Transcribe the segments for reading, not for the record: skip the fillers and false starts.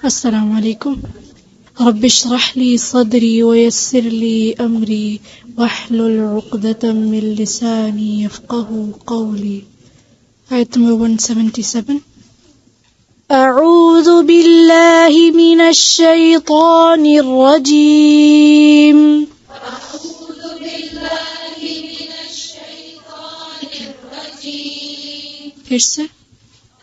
السلام عليكم. رب اشرح لي صدري ويسر لي أمري واحلل عقدة من لساني يفقه قولي. آية number 177. أعوذ بالله من الشيطان الرجيم. أعوذ بالله من الشيطان الرجيم. फिर से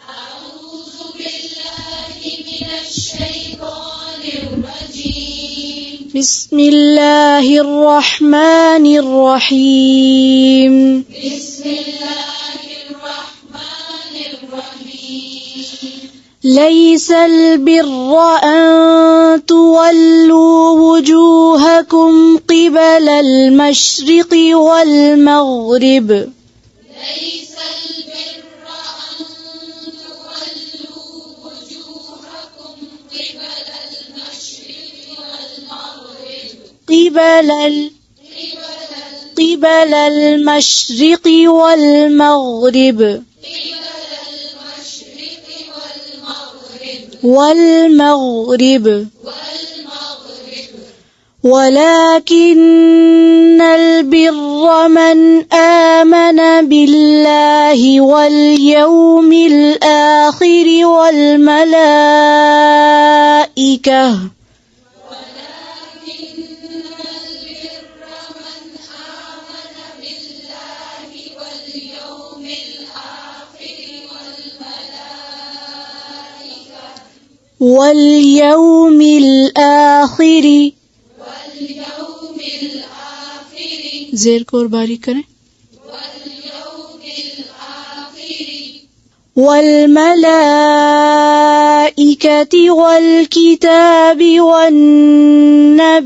أعوذ بالله من الشيطان الرجيم. بسم الله الرحمن الرحيم. بسم الله الرحمن الرحيم. ليس البر أن تولوا وجوهكم قبل المشرق والمغرب. ليس البر أن تولوا وجوهكم قبل المشرق والمغرب. قبل المشرق والمغرب. ولكن البر من آمن بالله واليوم الآخر والملائكة واليوم الآخر ज़ेर को और बारीक करें। والملائكة والكتاب والنبيين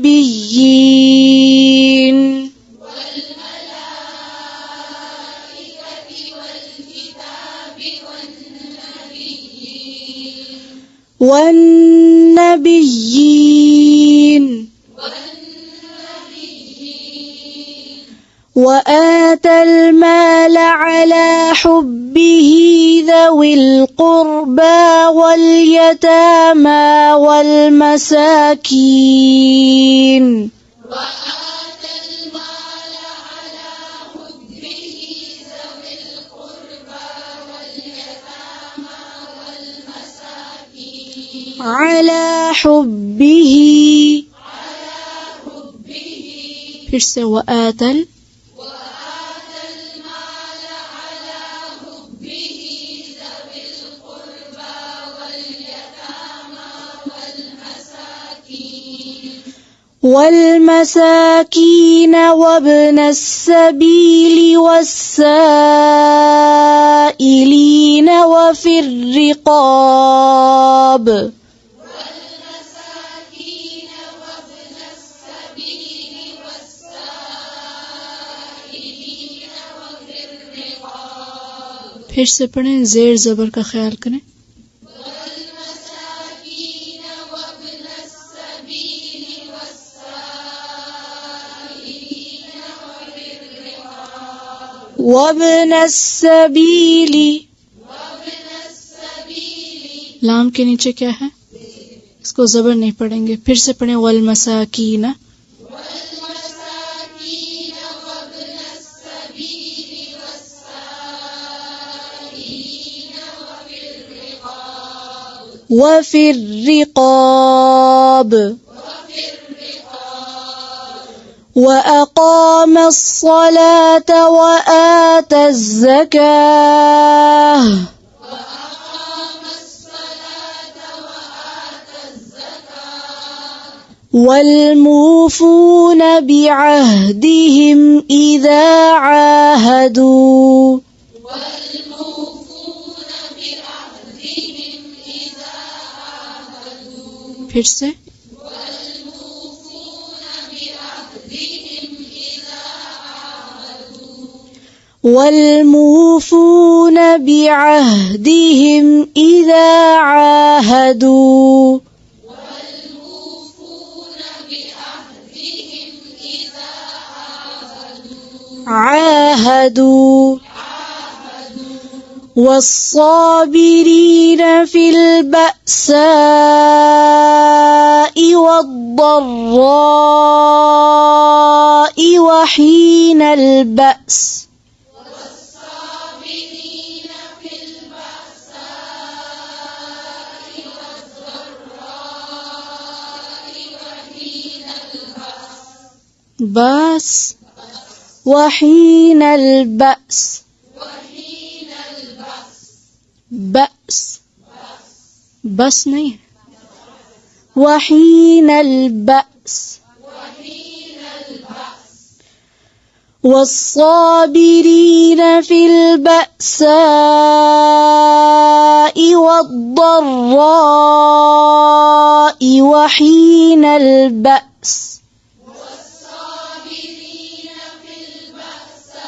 وآتى المال على حبه ذوي القربى واليتامى والمساكين على حبه फिर से وآتى والمساكين وابن السبيل والسائلين وفي الرقاب फिर से पढ़ें, ज़ेर ज़बर का ख्याल करें। वब्न सबीली लाम के नीचे क्या है, इसको ज़बर नहीं पढ़ेंगे। फिर से पढ़ें वल मसाकीना वफिर रिक़ाब وأقام الصلاة وآتى الزكاة والموفون بعهدهم إذا عاهدوا फिर से والموفون بعهدهم إذا عاهدوا عاهدوا والصابرين في البأساء والضراء وحين البأس والصابرين في البأساء والضراء وحين البأس بس وحين البأس وحين البأس بأس بس नहीं وحين البأس وحين البأس والصابرين في البأساء والضراء وحين البأس والصابرين في البأساء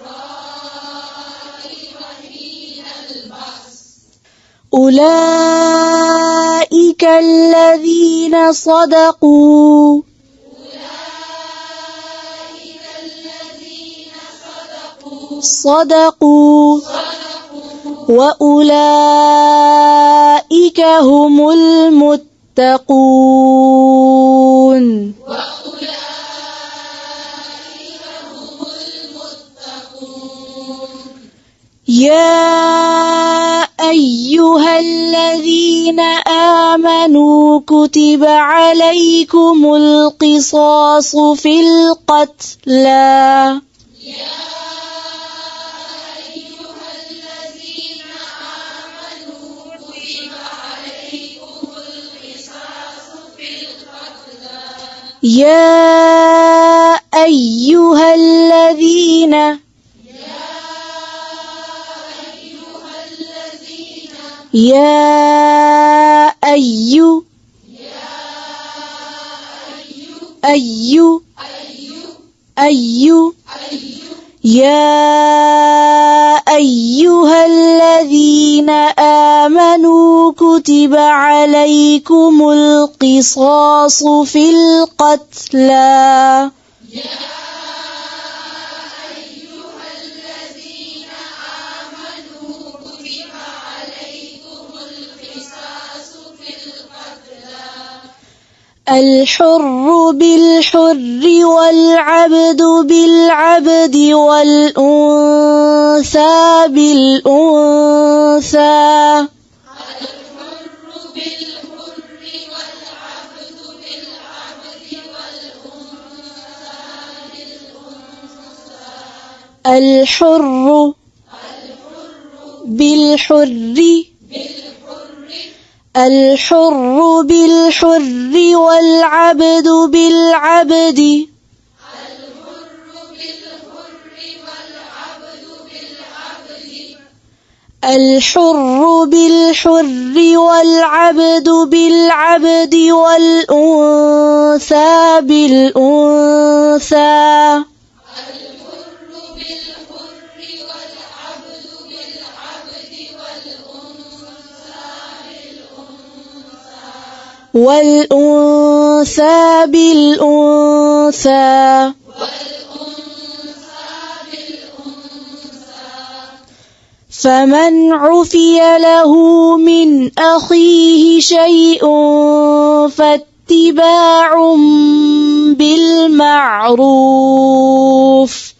والضراء وحين البأس أولئك الذين صدقوا أولئك الذين صدقوا وأولئك هم المتقون وأولئك هم المتقون يا أيها الذين آمنوا كتب عليكم القصاص في القتلى يا أيها الذين آمنوا كتب عليكم القصاص في القتلى يا أيها الذين يا أيها الذين آمنوا كتب عليكم القصاص في القتلى الحر بالحر والعبد بالعبد والأنثى بالأنثى الحر بالحر الحر بالحر والعبد بالعبد الحر بالحر والعبد بالعبد والأنثى بالأنثى والأنثى بالأنثى فمن عفي له من أخيه شيء فاتباع بالمعروف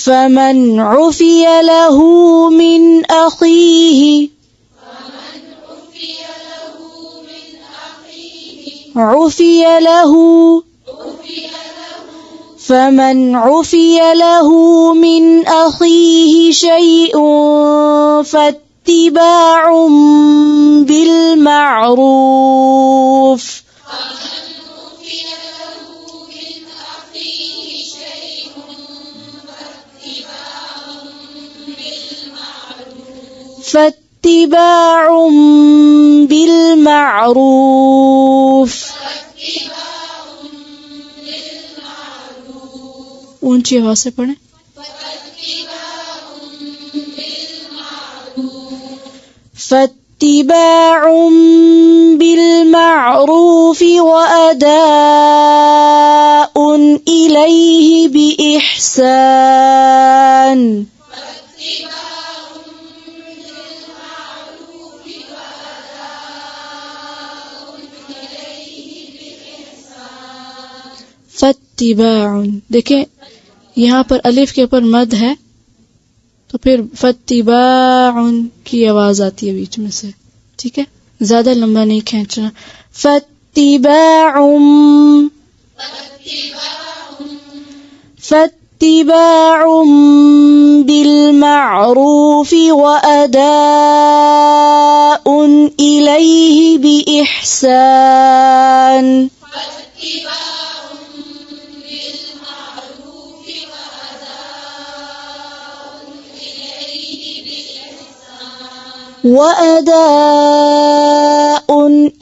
فمن عفي له من أخيه فمن عفي له من أخيه شيء فاتباع بالمعروف فاتباع بالمعروف ऊंची आवाज से पढ़ें فاتباع بالمعروف وأداء إليه بإحسان फत्तिबाउन। देखें यहाँ पर अलिफ के ऊपर मद है तो फिर फत्तिबाउन की आवाज आती है बीच में से, ठीक है, ज्यादा लंबा नहीं खींचना। फत्तिबाउन फत्तिबाउन बिलमारूफ वअदाउन इलैहि बिइहसान। وأداء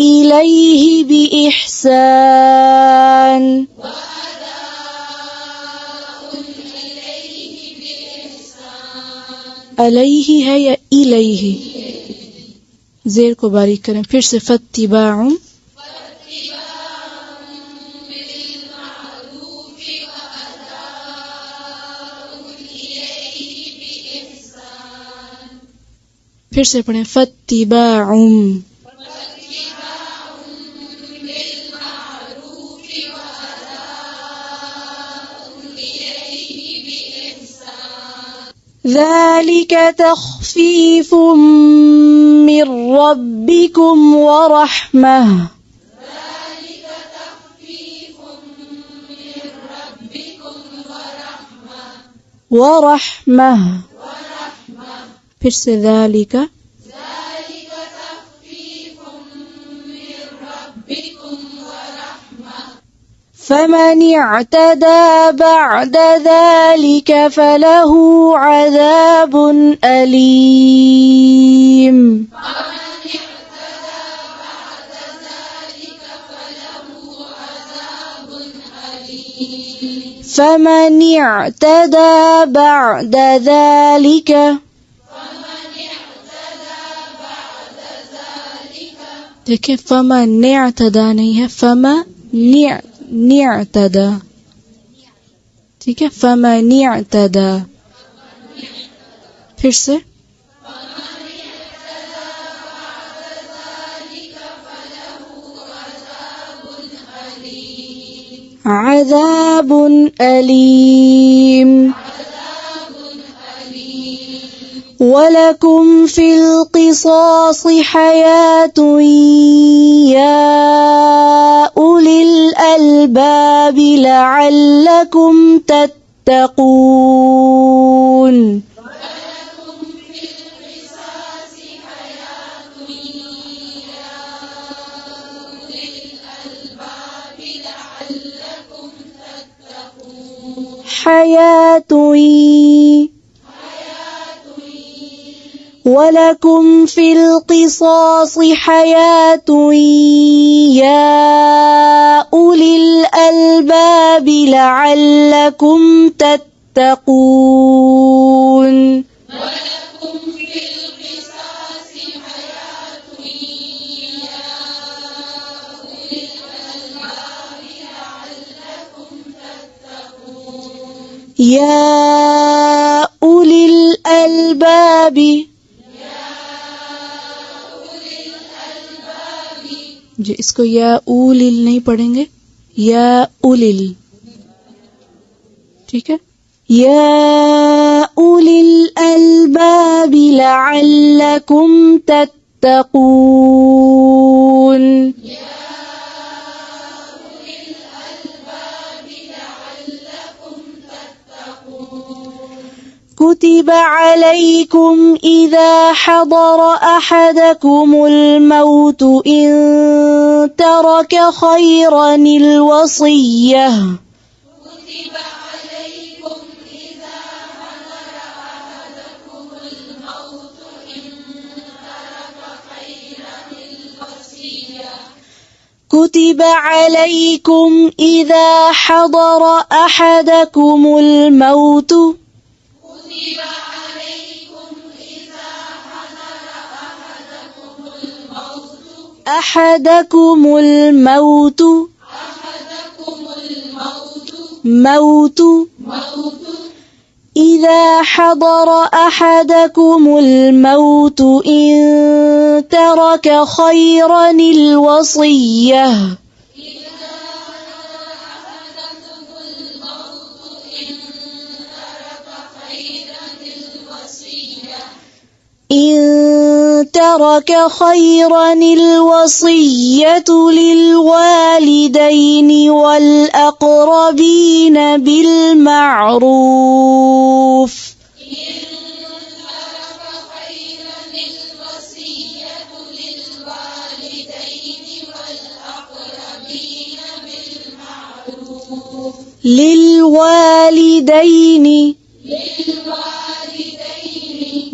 إليه بإحسان। अलैहि है या इलैहि, जेर को बारीक करें। फिर से फत्तिबाउन फिर से पढ़ें फत्तिबाउन। ذلك تخفيف من ربكم ورحمة ورحمة फिर से ذلك فمن اعتدى بعد ذلك فله عذاب أليم فمن اعتدى بعد ذلك देखिए फमन اعتدى नहीं है, फमन اعتدى, ठीक है, फमन اعتدى। फिर से عذاب أليم ولكم في القصاص حياة يا أولي الألباب لعلكم تتقون حياة ولكم في القصاص حياة يا أولي الألباب لعلكم تتقون يا أولي الألباب जी इसको या उलिल नहीं पढ़ेंगे, या उलिल, ठीक है। या उलिल अलबाब लअल्लकुम तत्तकून كتب عليكم إذا حضر أحدكم الموت إن ترك خيرا الوصية كتب عليكم إذا حضر أحدكم الموت أحدكم الموت موت إذا حضر أحدكم الموت إن ترك خيرا الوصية للوالدين والأقربين بالمعروف للوالدين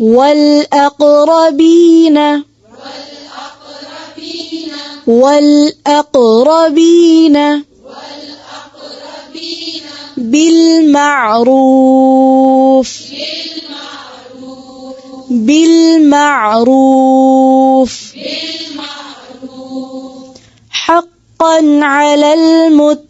والأقربين بالمعروف حقا على المتقين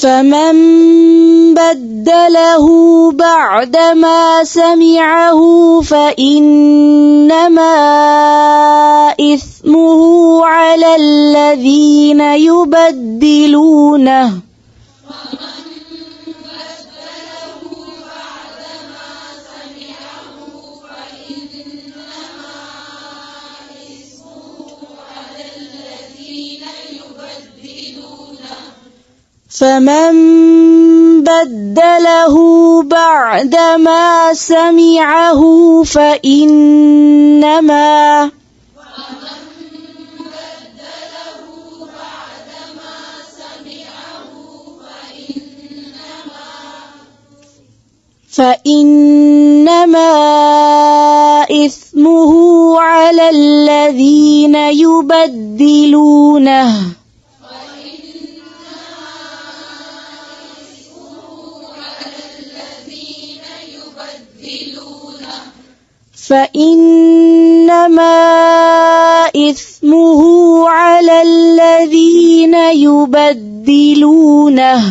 فمن بدله بعدما سمعه فإنما إثمه على الذين يبدلونه فمن بدله بعدما سمعه فإنما إثمه على الذين يبدلونه فإنما إثمه على الذين يبدلونه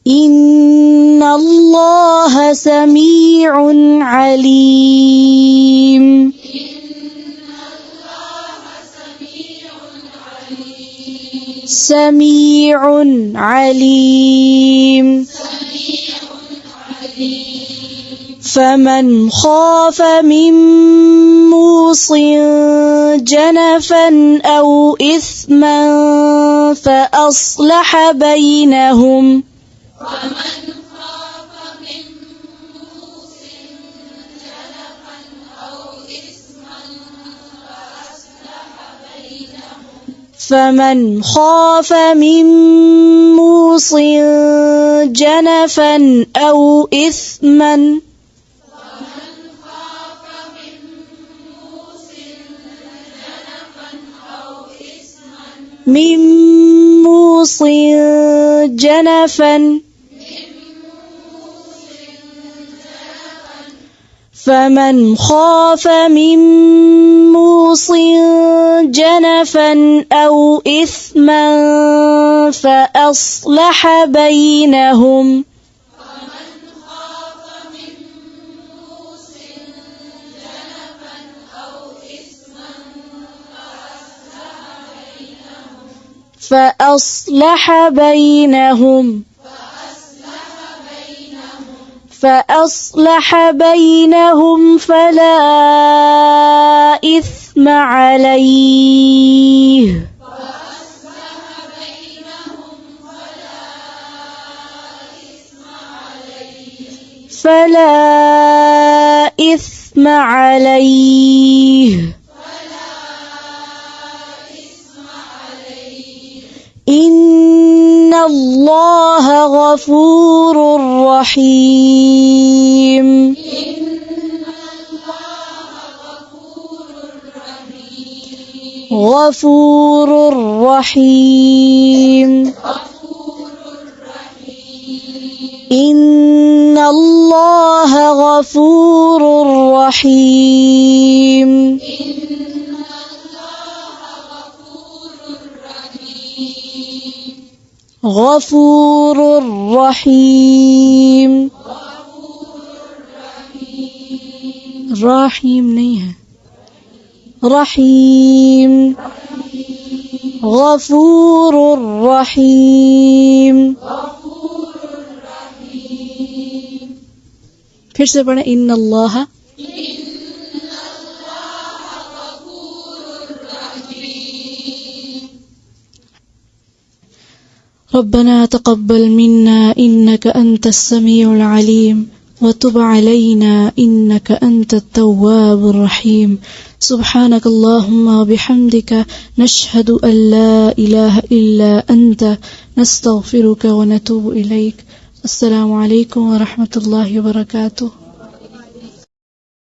إن الله سميع عليم فمن خاف من موص جنفا أو إثما فأصلح بينهم فمن خاف من موص جنفا أو إثما فمن خاف من موص جنفا أو إثما فأصلح بينهم فلا إثم عليه إن الله غفور رحيم غفور رحيم إن الله غفور رحيم غفور رحيم رحيم नहीं है رحيم غفور رحيم फिर से पढ़े इन्न अल्लाह ربنا تقبل منا إنك أنت السميع العليم وتب علينا إنك أنت التواب الرحيم سبحانك اللهم وبحمدك نشهد أن لا إله إلا أنت نستغفرك ونتوب إليك السلام عليكم ورحمة الله وبركاته